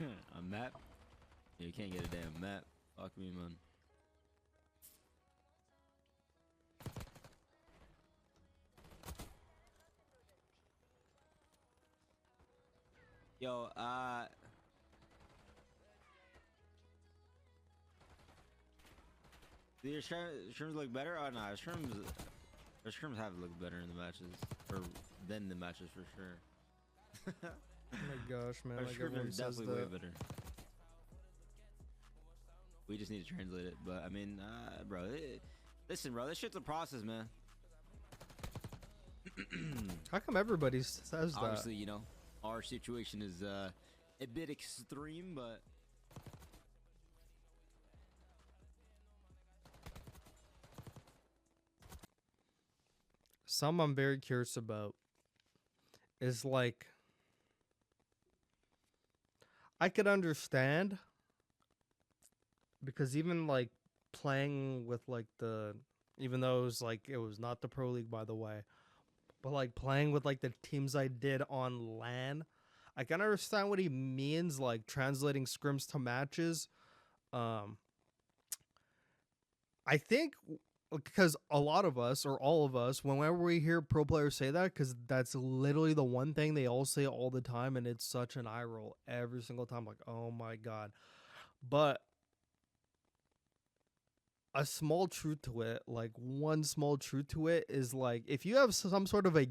A map? Yeah, you can't get a damn map. Fuck me, man. Yo, do your scrims look better? Oh, nah, scrims have looked better in the matches, or than the matches for sure. Oh my gosh, man! Our Like scrims are everyone says definitely way that. better. We just need to translate it, but I mean, bro, listen, bro, this shit's a process, man. How come everybody says that? Obviously, you know, our situation is a bit extreme, but Some I'm very curious about is like I could understand because even like playing with like the even though it was not the pro league by the way, but like playing with like the teams I did on LAN, I can understand what he means like translating scrims to matches. Um I think because a lot of us or all of us whenever we hear pro players say that because that's literally the one thing they all say all the time and it's such an eye roll every single time like oh my god. But a small truth to it, like one small truth to it is like if you have some sort of a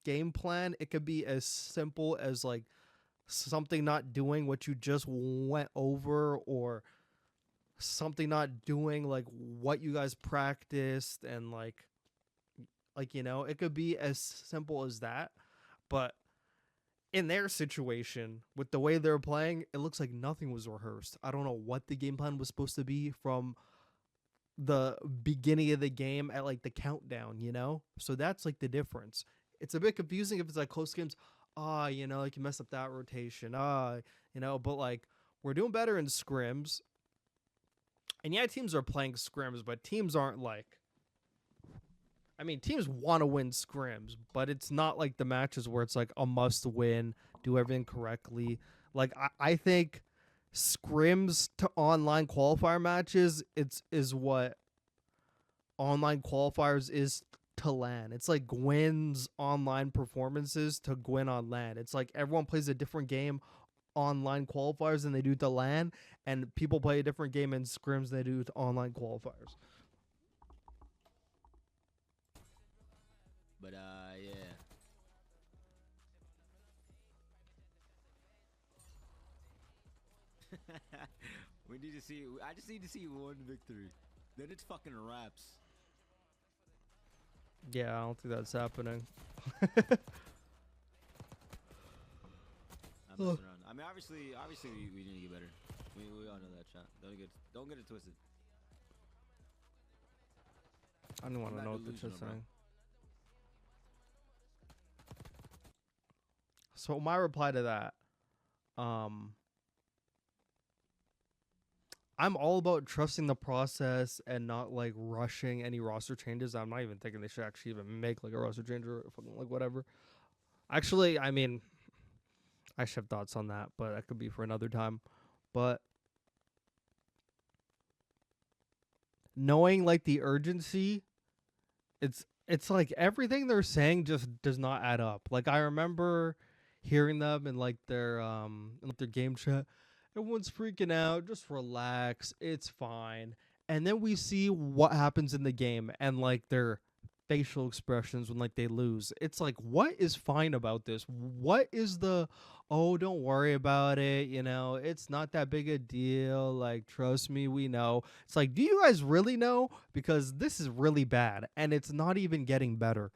game plan, it could be as simple as like something not doing what you just went over or something not doing like what you guys practiced and like you know, it could be as simple as that. But in their situation, with the way they're playing, it looks like nothing was rehearsed. I don't know what the game plan was supposed to be from the beginning of the game at like the countdown, you know? So that's like the difference. It's a bit confusing if it's like close games. You know, like you mess up that rotation. You know, but like we're doing better in scrims. And yeah, teams are playing scrims, but teams aren't like I mean, teams want to win scrims, but it's not like the matches where it's like a must win, do everything correctly. Like I think scrims to online qualifier matches is what online qualifiers is to LAN. It's like Gwyn's online performances to Gwyn on LAN. It's like everyone plays a different game online qualifiers than they do to LAN, and people play a different game in scrims than they do to online qualifiers. but yeah. We need to see. I just need to see one victory. Then it's fucking wraps. Yeah, I don't think that's happening. I'm messing around. I mean, obviously, we need to get better. We all know that, chat. Don't get it twisted. I don't want I'm to not know what they're delusional, bro. saying. So my reply to that, um, I'm all about trusting the process and not like rushing any roster changes. I'm not even thinking they should actually even make like a roster change or fucking like whatever. Actually, I mean, I should have thoughts on that, but that could be for another time. But knowing like the urgency, it's like everything they're saying just does not add up. Like I remember hearing them in their game chat. Everyone's freaking out. Just relax. It's fine. And then we see what happens in the game and like their facial expressions when like they lose. It's like what is fine about this? What is the oh, don't worry about it, you know, it's not that big a deal. Like trust me, we know. It's like, do you guys really know? Because this is really bad and it's not even getting better.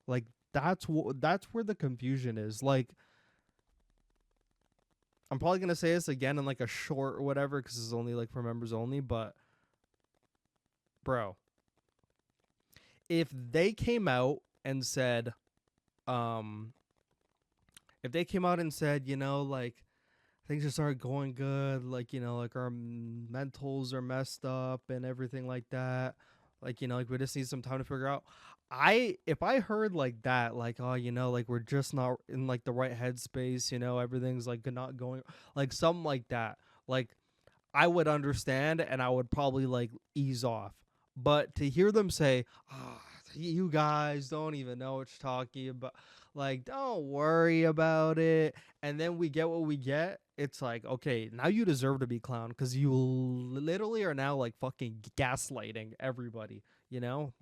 Like that's where the confusion is. Like I'm probably gonna say this again in like a short or whatever because it's only like for members only. But bro, if they came out and said, um, if they came out and said, you know, like things just aren't going good, like you know, like our mentals are messed up and everything like that, like you know, like we just need some time to figure out. if I heard like that, like, oh, like we're just not in like the right headspace, everything's like not going, like something like that, like I would understand and I would probably like ease off. But to hear them say, oh, you guys don't even know what you're talking about, like, don't worry about it. And then we get what we get. It's like, okay, now you deserve to be clowned because you literally are now like fucking gaslighting everybody,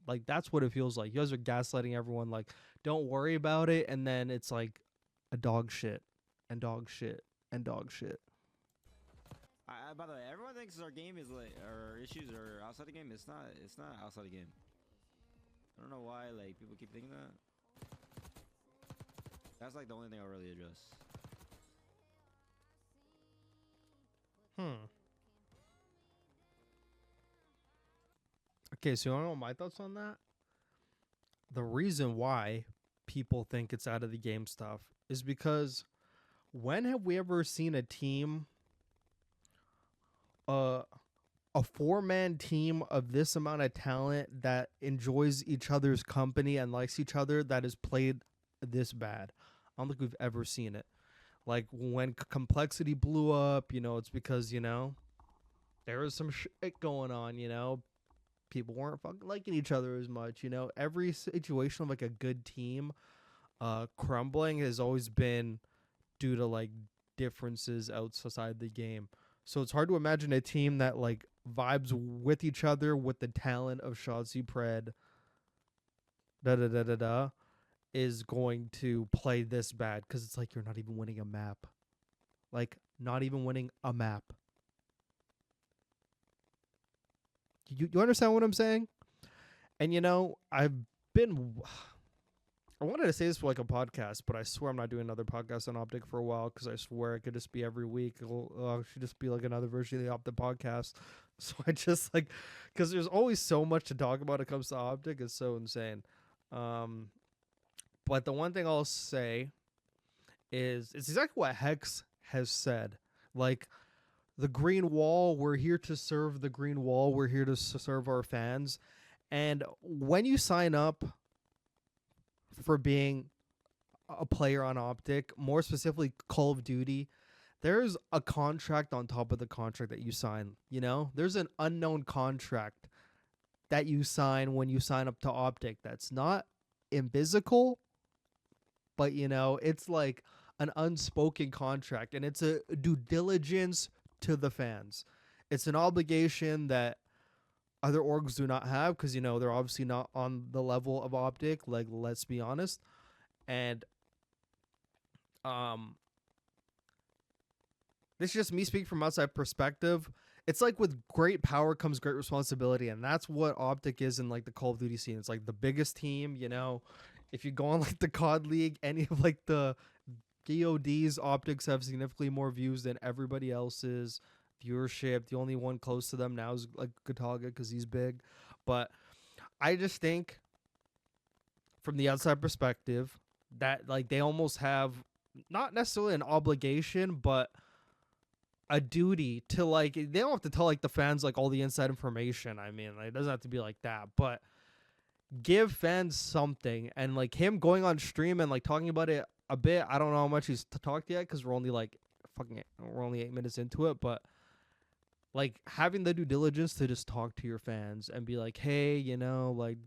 Like, that's what it feels like. You guys are gaslighting everyone, like, don't worry about it. And then it's like a dog shit and dog shit and dog shit. By the way, everyone thinks our game is like our issues are outside the game. It's not. It's not outside the game. I don't know why like people keep thinking that. That's like the only thing I'll really address. Okay, so you want to know my thoughts on that? The reason why people think it's out of the game stuff is because when have we ever seen a team, a 4-man team of this amount of talent that enjoys each other's company and likes each other that is played this bad? I don't think we've ever seen it. Like when Complexity blew up, it's because, there was some shit going on, people weren't fucking liking each other as much, Every situation of like a good team crumbling has always been due to like differences outside the game. So it's hard to imagine a team that like vibes with each other with the talent of Shotzzy, Pred, is going to play this bad, because it's like you're not even winning a map. Like, not even winning a map. You understand what I'm saying? And I wanted to say this for like a podcast, but I swear I'm not doing another podcast on OpTic for a while, because I swear it could just be every week. It should just be like another version of the OpTic podcast. So I just like, because there's always so much to talk about when it comes to OpTic. It's so insane. But the one thing I'll say is it's exactly what Hex has said. Like, the green wall, we're here to serve the green wall. We're here to serve our fans. And when you sign up for being a player on OpTic, more specifically Call of Duty, there's a contract on top of the contract that you sign. There's an unknown contract that you sign when you sign up to OpTic that's not invisible, but it's like an unspoken contract, and it's a due diligence to the fans. It's an obligation that other orgs do not have, because they're obviously not on the level of OpTic, like, let's be honest. And this is just me speaking from outside perspective. It's like with great power comes great responsibility, and that's what OpTic is in like the Call of Duty scene. It's like the biggest team, if you go on like the COD League, any of like the GODs, OpTics have significantly more views than everybody else's viewership. The only one close to them now is like Gataga, because he's big. But I just think from the outside perspective that like they almost have not necessarily an obligation, but a duty to like, they don't have to tell like the fans like all the inside information. I mean, like, it doesn't have to be like that, but give fans something. And like him going on stream and like talking about it a bit, I don't know how much he's talked yet, because we're only 8 minutes into it, but like having the due diligence to just talk to your fans and be like, hey, like,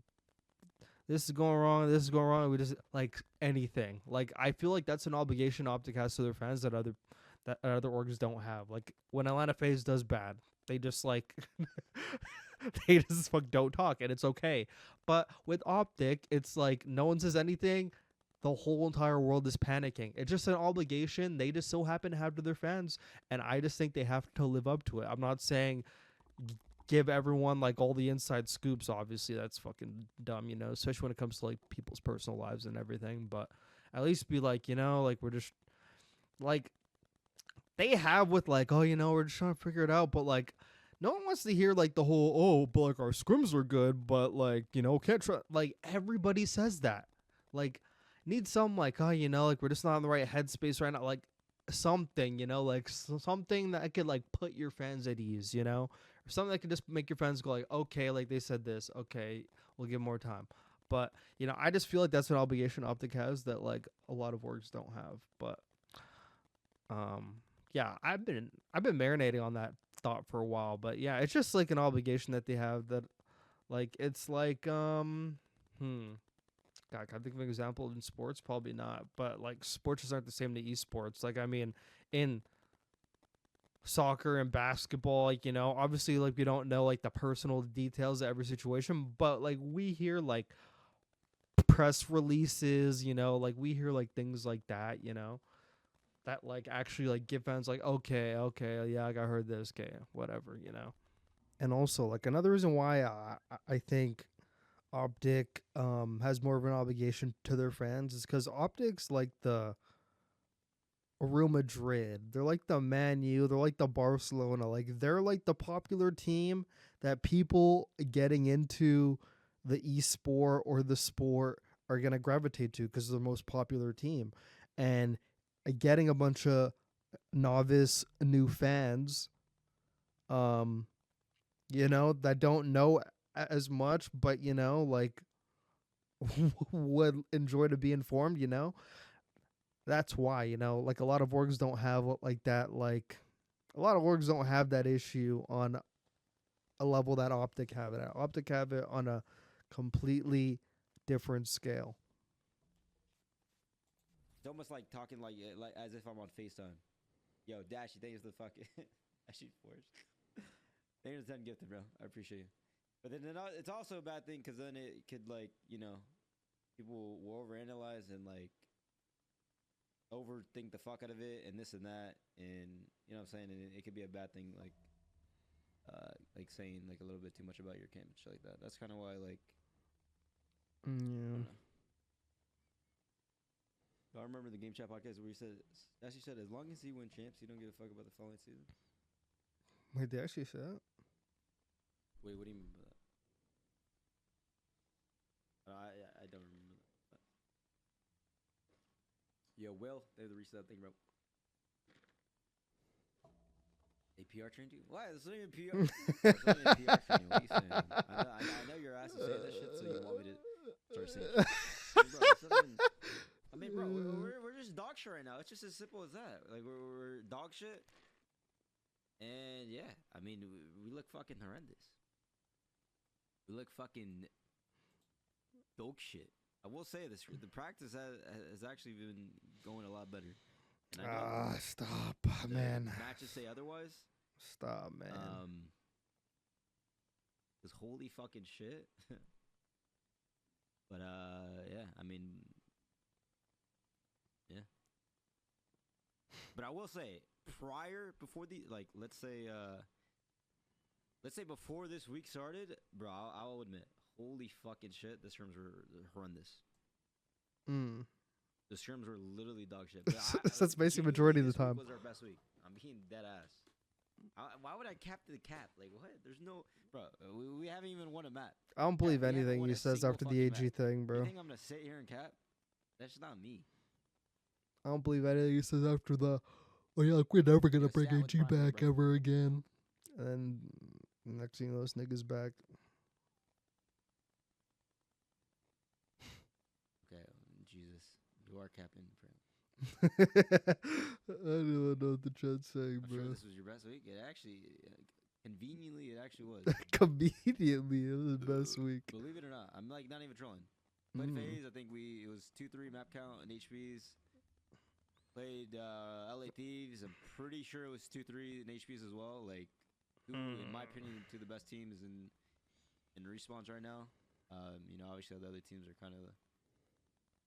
this is going wrong, we just like anything. Like, I feel like that's an obligation OpTic has to their fans that other orgs don't have. Like, when Atlanta FaZe does bad, they just like they just don't talk, and it's okay. But with OpTic, it's like no one says anything, the whole entire world is panicking. It's just an obligation they just so happen to have to their fans, and I just think they have to live up to it. I'm not saying give everyone like all the inside scoops. Obviously, that's fucking dumb, especially when it comes to like people's personal lives and everything. But at least be like, like, we're just like, they have with like, oh, we're just trying to figure it out. But like, no one wants to hear like the whole, oh, but like our scrims are good, but like, can't try. Like, everybody says that. Like, need some like, oh, like, we're just not in the right headspace right now. Like, something, like something that could like put your fans at ease, or something that could just make your fans go like, okay, like, they said this, okay, we'll give more time. But I just feel like that's an obligation OpTic has that like a lot of orgs don't have. But yeah, I've been marinating on that thought for a while. But yeah, it's just like an obligation that they have that, like, it's like God, can I think of an example in sports? Probably not. But like sports just aren't the same to esports. Like, I mean, in soccer and basketball, like, obviously, like, we don't know like the personal details of every situation, but like we hear like press releases, like we hear like things like that, that like actually like give fans like, okay, yeah, like, I heard this, okay, whatever. And also, like, another reason why I think OpTic has more of an obligation to their fans is because OpTic's like the Real Madrid. They're like the Man U. They're like the Barcelona. Like, they're like the popular team that people getting into the esport or the sport are going to gravitate to because they're the most popular team. And getting a bunch of novice new fans, that don't know as much, but, like, would enjoy to be informed, that's why, like, a lot of orgs don't have like that, like, a lot of orgs don't have that issue on a level that OpTic have it at. OpTic have it on a completely different scale. It's almost like talking like as if I'm on FaceTime. Yo, Dashy, thanks for the fucking Dashy Force. Thanks for the 10 gifted, bro. I appreciate you. But then it's also a bad thing because then it could, like, people will overanalyze and like overthink the fuck out of it and this and that, and you know what I'm saying, and it could be a bad thing, like saying like a little bit too much about your camp and shit like that. That's kind of why, like, yeah. I remember the Game Chat podcast where he said, as as long as he win champs, he don't give a fuck about the following season. Wait, they actually say that? Wait, what do you mean by that? I don't remember that. Yo, Will, they're the reset thing, bro. They PR trained you? What? It's not even PR. It's not even PR training. What are you saying? I know your ass is saying that shit, so you want me to start saying shit. I mean, bro, we're just dog shit right now. It's just as simple as that. Like, we're dog shit. And yeah, I mean, we look fucking horrendous. We look fucking dog shit. I will say this: the practice has actually been going a lot better. Stop, man. Matches say otherwise. Stop, man. This holy fucking shit. But yeah, I mean, yeah. But I will say, before the, like, let's say before this week started, bro, I'll admit, holy fucking shit, the scrims were horrendous. The scrims were literally dog shit. That's basically majority of the time. Was our best week. I'm being dead ass. Why would I cap the cap? Like, what? There's no, bro. We haven't even won a map. I don't believe anything he says after the AG thing, bro. You think I'm gonna sit here and cap? That's not me. I don't believe anything he says after the, oh yeah, we're never gonna bring AG back ever again. And then next thing you know, this nigga's back. Okay, Jesus, you are capping, friend. I don't even know what the chat's saying, bro. Sure this was your best week. It actually, conveniently, it actually was. Conveniently, it was the best week. Believe it or not, I'm like not even trolling. Played phase. I think it was 2-3 map count and HPs. Played LA Thieves. I'm pretty sure it was 2-3 in HPs as well. Like, in my opinion, two of the best teams in respawns right now. Obviously the other teams are kind of.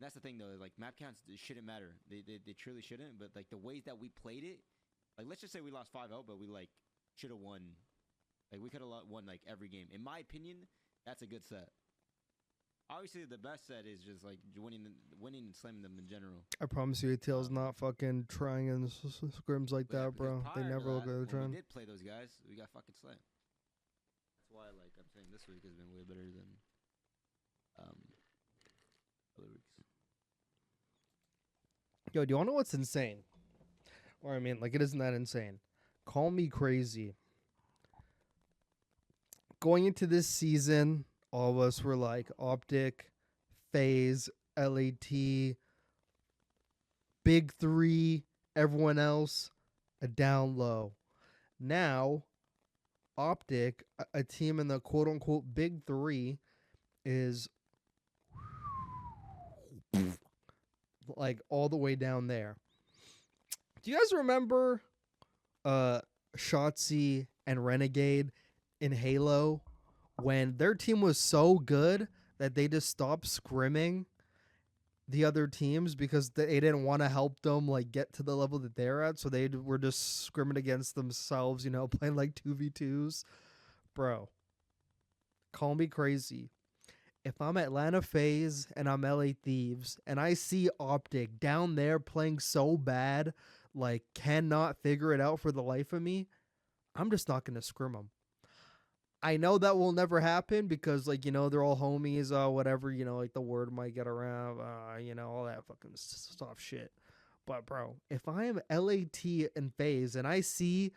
That's the thing though. Like, map counts shouldn't matter. They truly shouldn't. But like the ways that we played it, like, let's just say we lost 5-0, but we like should have won. Like, we could have won like every game. In my opinion, that's a good set. Obviously, the best set is just like winning and slamming them in general. I promise you, ATL's not fucking trying in scrims like that, bro. They never look at the trend. We did play those guys. We got fucking slammed. That's why, like, I'm saying this week has been way better than other weeks. Yo, do you want to know what's insane? Or I mean, like, it isn't that insane. Call me crazy. Going into this season, all of us were like, OpTic FaZe, LAT, Big Three, everyone else, a down low. Now, OpTic, a team in the quote unquote Big Three, is like all the way down there. Do you guys remember Shotzzy and Renegade in Halo when their team was so good that they just stopped scrimming the other teams because they didn't want to help them like get to the level that they're at, so they were just scrimming against themselves, you know, playing like 2v2s? Bro, call me crazy. If I'm Atlanta FaZe and I'm LA Thieves and I see OpTic down there playing so bad, like cannot figure it out for the life of me, I'm just not going to scrim them. I know that will never happen because, like, you know, they're all homies, whatever, you know, like the word might get around, you know, all that fucking soft shit. But, bro, if I am LAT and FaZe and I see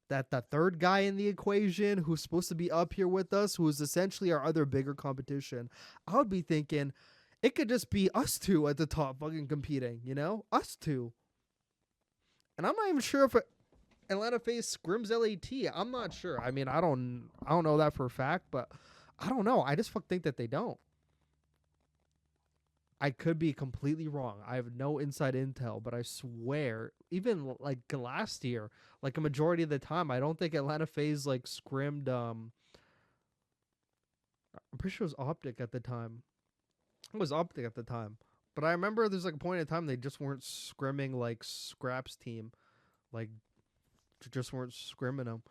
that the third guy in the equation who's supposed to be up here with us, who is essentially our other bigger competition, I would be thinking it could just be us two at the top fucking competing, you know? Us two. And I'm not even sure if Atlanta FaZe scrims LAT. I'm not sure. I mean, I don't know that for a fact, but I don't know. I just think that they don't. I could be completely wrong. I have no inside intel, but I swear, even like last year, like a majority of the time, I don't think Atlanta FaZe like scrimmed. I'm pretty sure it was OpTic at the time. It was OpTic at the time, but I remember there's like a point in time they just weren't scrimming like Scraps team, like just weren't scrimming them.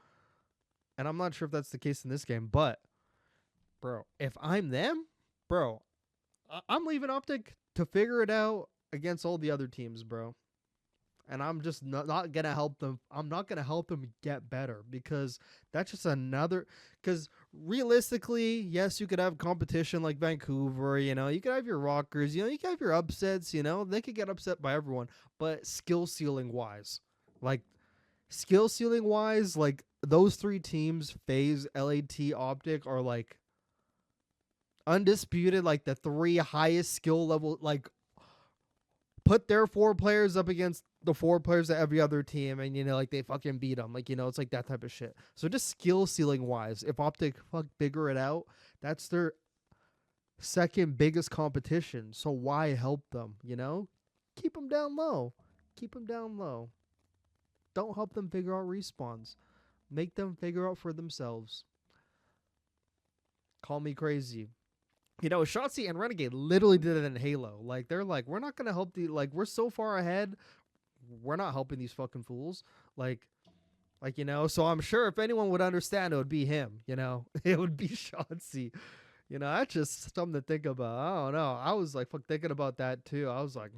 And I'm not sure if that's the case in this game, but bro, if I'm them, bro, I'm leaving OpTic to figure it out against all the other teams, bro. And I'm just not going to help them. I'm not going to help them get better because that's just another. Because realistically, yes, you could have competition like Vancouver, you know, you could have your Rockers, you know, you could have your upsets, you know, they could get upset by everyone. But skill ceiling wise, like those three teams, FaZe, LAT, OpTic, are like undisputed, like the three highest skill level. Like, put their 4 players up against the 4 players of every other team, and you know, like they fucking beat them. Like, you know, it's like that type of shit. So just skill ceiling wise, if OpTic figure it out, that's their second biggest competition. So why help them? You know, keep them down low. Keep them down low. Don't help them figure out respawns. Make them figure out for themselves. Call me crazy. You know, Shotzzy and Renegade literally did it in Halo. Like, they're like, we're not going to help like, we're so far ahead. We're not helping these fucking fools. Like, you know, so I'm sure if anyone would understand, it would be him, you know. It would be Shotzzy. You know, that's just something to think about. I don't know. I was like thinking about that too. I was like,